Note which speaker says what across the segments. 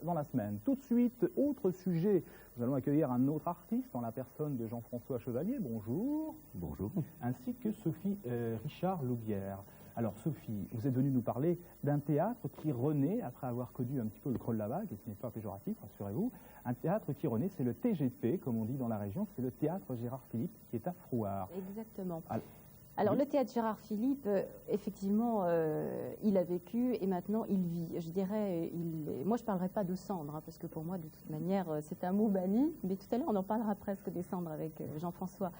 Speaker 1: dans la semaine. Tout de suite, autre sujet, nous allons accueillir un autre artiste en la personne de Jean-François Chevalier, bonjour.
Speaker 2: Bonjour.
Speaker 1: Ainsi que Sophie Richard-Loubière. Alors Sophie, vous êtes venue nous parler d'un théâtre qui renaît, après avoir connu un petit peu le creux de la vague, et ce n'est pas péjoratif, rassurez-vous, un théâtre qui renaît, c'est le TGP, comme on dit dans la région, c'est le théâtre Gérard Philipe, qui est à Frouard.
Speaker 3: Exactement. Alors le théâtre Gérard Philipe, effectivement, il a vécu et maintenant il vit. Je dirais, moi je ne parlerai pas de cendres, hein, parce que pour moi de toute manière c'est un mot banni, mais tout à l'heure on en parlera presque des cendres avec Jean-François.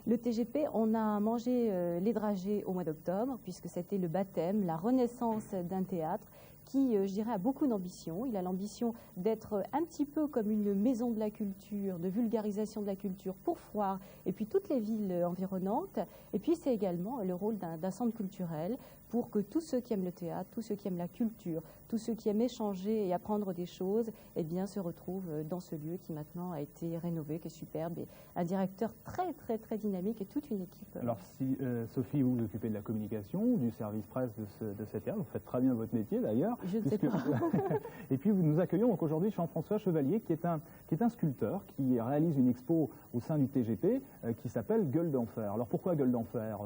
Speaker 3: Le TGP, on a mangé les dragées au mois d'octobre, puisque c'était le baptême, la renaissance d'un théâtre qui, je dirais, a beaucoup d'ambition. Il a l'ambition d'être un petit peu comme une maison de la culture, de vulgarisation de la culture pour Frouard et puis toutes les villes environnantes. Et puis c'est également le rôle d'un centre culturel pour que tous ceux qui aiment le théâtre, tous ceux qui aiment la culture, tous ceux qui aiment échanger et apprendre des choses, eh bien, se retrouvent dans ce lieu qui maintenant a été rénové, qui est superbe, et un directeur très très très dynamique et toute une équipe.
Speaker 1: Alors si Sophie, vous vous occupez de la communication, du service presse de cette théâtre, vous faites très bien votre métier d'ailleurs.
Speaker 3: Je ne sais pas.
Speaker 1: Et puis nous accueillons donc aujourd'hui Jean-François Chevalier qui est un sculpteur qui réalise une expo au sein du TGP qui s'appelle Gueule d'enfer. Alors pourquoi Gueule d'enfer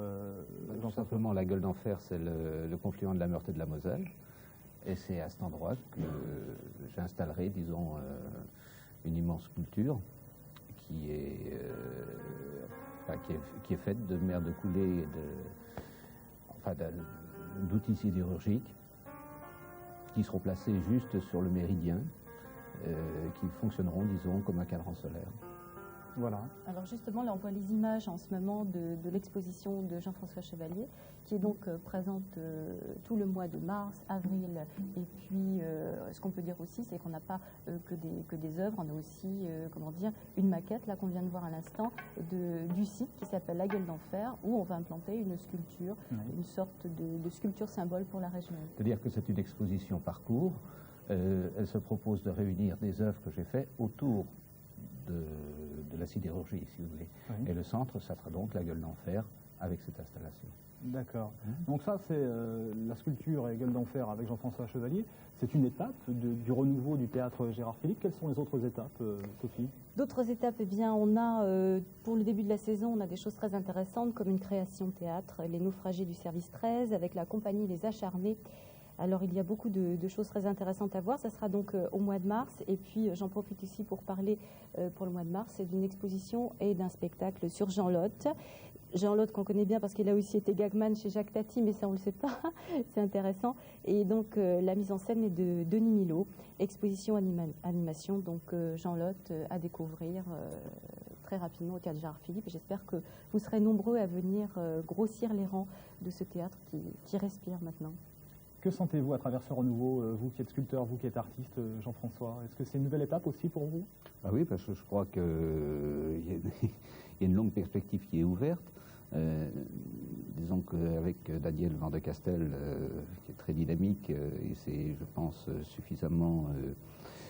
Speaker 2: Tout simplement, la Gueule d'enfer, c'est le confluent de la Meurthe et de la Moselle. Et c'est à cet endroit que j'installerai, disons, une immense sculpture qui est faite de mer de coulée, d'outils sidérurgiques qui seront placés juste sur le méridien, qui fonctionneront, disons, comme un cadran solaire.
Speaker 1: Voilà.
Speaker 3: Alors justement, là on voit les images en ce moment de l'exposition de Jean-François Chevalier, qui est donc présente tout le mois de mars, avril, et puis ce qu'on peut dire aussi, c'est qu'on n'a pas que des œuvres, on a aussi, comment dire, une maquette, là qu'on vient de voir à l'instant, du site qui s'appelle La Gueule d'enfer, où on va implanter une sculpture, une sorte de sculpture symbole pour la région.
Speaker 2: C'est-à-dire que c'est une exposition parcours, elle se propose de réunir des œuvres que j'ai faites autour de la sidérurgie, si vous voulez. Oui. Et le centre, ça sera donc la Gueule d'enfer avec cette installation.
Speaker 1: D'accord. Donc ça, c'est la sculpture et Gueule d'enfer avec Jean-François Chevalier. C'est une étape du renouveau du théâtre Gérard Philipe. Quelles sont les autres étapes, Sophie?
Speaker 3: D'autres étapes, eh bien, on a, pour le début de la saison, on a des choses très intéressantes, comme une création théâtre, Les Naufragés du service 13, avec la compagnie Les Acharnés. Alors il y a beaucoup de choses très intéressantes à voir, ça sera donc au mois de mars, et puis j'en profite ici pour parler pour le mois de mars, c'est d'une exposition et d'un spectacle sur Jean Lotte. Jean Lotte qu'on connaît bien parce qu'il a aussi été gagman chez Jacques Tati, mais ça on ne le sait pas, c'est intéressant. Et donc la mise en scène est de Denis Milot, exposition animation, donc Jean Lotte à découvrir très rapidement au théâtre Gérard Philipe, et j'espère que vous serez nombreux à venir grossir les rangs de ce théâtre qui respire maintenant.
Speaker 1: Que sentez-vous à travers ce renouveau, vous qui êtes sculpteur, vous qui êtes artiste, Jean-François? Est-ce que c'est une nouvelle étape aussi pour vous?
Speaker 2: Ah oui, parce que je crois qu'il y a une longue perspective qui est ouverte. Disons qu'avec Daniel Van de Castel, qui est très dynamique, et c'est, je pense, suffisamment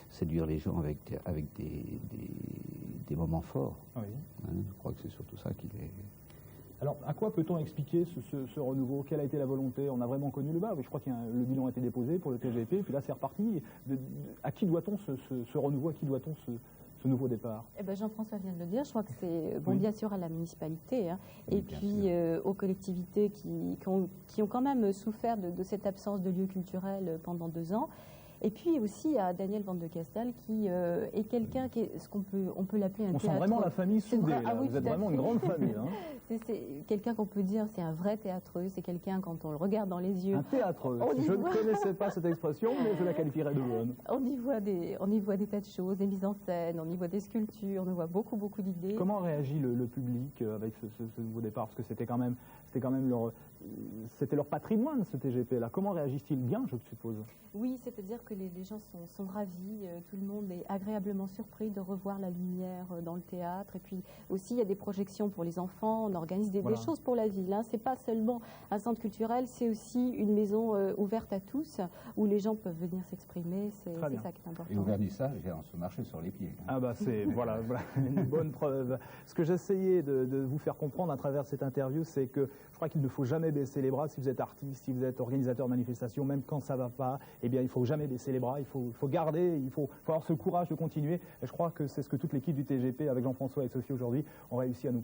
Speaker 2: séduire les gens avec des moments forts.
Speaker 1: Oui.
Speaker 2: Je crois que c'est surtout ça qu'il est...
Speaker 1: Alors, à quoi peut-on expliquer ce renouveau? Quelle a été la volonté? On a vraiment connu le bas. Je crois que le bilan a été déposé pour le TGP, puis là c'est reparti. À qui doit-on ce renouveau? À qui doit-on ce nouveau départ?
Speaker 3: Eh ben, Jean-François vient de le dire. Je crois que c'est, bon, bien sûr à la municipalité, hein, oui, et puis aux collectivités qui ont quand même souffert de cette absence de lieux culturels pendant 2 ans. Et puis aussi à Daniel Van de Castel qui est quelqu'un qui est ce qu'on peut l'appeler un théâtre.
Speaker 1: On sent vraiment la famille soudée.
Speaker 3: Ah oui,
Speaker 1: vous êtes vraiment une grande famille. Hein.
Speaker 3: C'est quelqu'un qu'on peut dire, c'est un vrai théâtreux. C'est quelqu'un quand on le regarde dans les yeux.
Speaker 1: Un théâtreux. Je ne connaissais pas cette expression, mais je la qualifierais de bonne.
Speaker 3: On y voit des tas de choses, des mises en scène, on y voit des sculptures, on y voit beaucoup d'idées.
Speaker 1: Comment réagit le public avec ce nouveau départ? Parce que c'était quand même leur patrimoine, ce TGP là. Comment réagissent-ils? Bien, je suppose.
Speaker 3: Oui, c'est-à-dire que les gens sont ravis, tout le monde est agréablement surpris de revoir la lumière dans le théâtre. Et puis aussi, il y a des projections pour les enfants, on organise des choses pour la ville. Hein. C'est pas seulement un centre culturel, c'est aussi une maison ouverte à tous, où les gens peuvent venir s'exprimer, c'est ça qui est important.
Speaker 2: Et au vernissage, on se marche sur les pieds. Hein.
Speaker 1: Ah bah c'est, voilà, une bonne preuve. Ce que j'essayais de vous faire comprendre à travers cette interview, c'est que je crois qu'il ne faut jamais jamais baisser les bras. Si vous êtes artiste, si vous êtes organisateur de manifestations, même quand ça ne va pas, eh bien, il ne faut jamais baisser les bras. Il faut garder, il faut avoir ce courage de continuer. Et je crois que c'est ce que toute l'équipe du TGP, avec Jean-François et Sophie aujourd'hui, ont réussi à nous